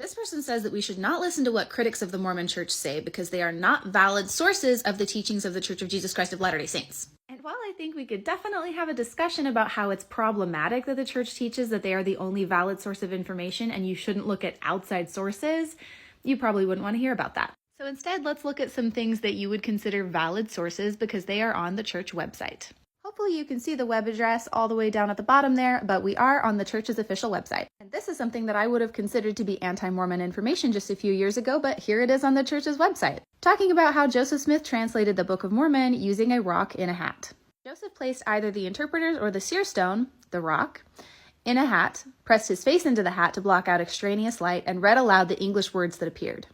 This person says that we should not listen to what critics of the Mormon Church say because they are not valid sources of the teachings of the Church of Jesus Christ of Latter-day Saints. And while I think we could definitely have a discussion about how it's problematic that the church teaches that they are the only valid source of information and you shouldn't look at outside sources, you probably wouldn't want to hear about that. So instead, let's look at some things that you would consider valid sources because they are on the church website. Hopefully you can see the web address all the way down at the bottom there, but we are on the church's official website. And this is something that I would have considered to be anti-Mormon information just a few years ago, but here it is on the church's website, talking about how Joseph Smith translated the Book of Mormon using a rock in a hat. Joseph placed either the interpreters or the seer stone, the rock, in a hat, pressed his face into the hat to block out extraneous light, and read aloud the English words that appeared.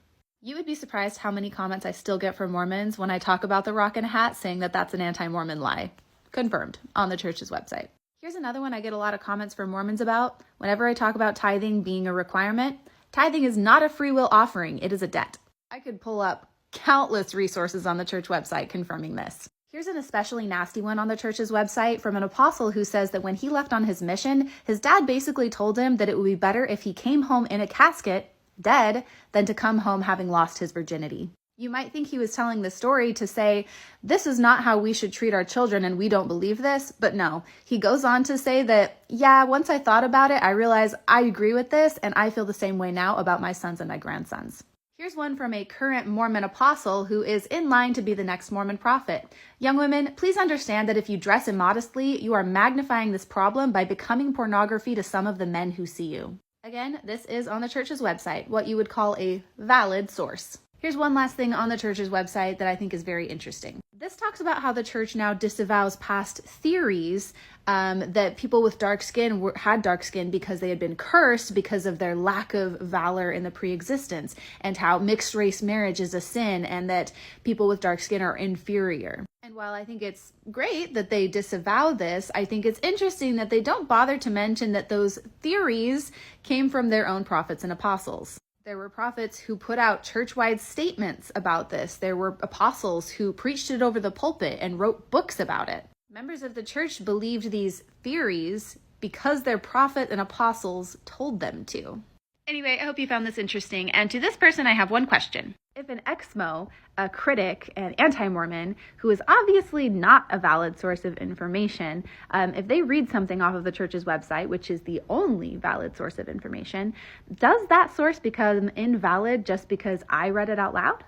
You would be surprised how many comments I still get from Mormons when I talk about the rock in a hat, saying that that's an anti-Mormon lie. Confirmed on the church's website. Here's another one I get a lot of comments from Mormons about. Whenever I talk about tithing being a requirement, tithing is not a free will offering, it is a debt. I could pull up countless resources on the church website confirming this. Here's an especially nasty one on the church's website from an apostle who says that when he left on his mission, his dad basically told him that it would be better if he came home in a casket, dead, than to come home having lost his virginity. You might think he was telling the story to say, this is not how we should treat our children and we don't believe this, but no. He goes on to say that, yeah, once I thought about it, I realized I agree with this and I feel the same way now about my sons and my grandsons. Here's one from a current Mormon apostle who is in line to be the next Mormon prophet. Young women, please understand that if you dress immodestly, you are magnifying this problem by becoming pornography to some of the men who see you. Again, this is on the church's website, what you would call a valid source. Here's one last thing on the church's website that I think is very interesting. This talks about how the church now disavows past theories that people with dark skin had dark skin because they had been cursed because of their lack of valor in the pre-existence, and how mixed race marriage is a sin and that people with dark skin are inferior. And while I think it's great that they disavow this, I think it's interesting that they don't bother to mention that those theories came from their own prophets and apostles. There were prophets who put out church-wide statements about this. There were apostles who preached it over the pulpit and wrote books about it. Members of the church believed these theories because their prophet and apostles told them to. Anyway, I hope you found this interesting. And to this person, I have one question. If an Exmo, a critic, an anti-Mormon, who is obviously not a valid source of information, if they read something off of the church's website, which is the only valid source of information, does that source become invalid just because I read it out loud?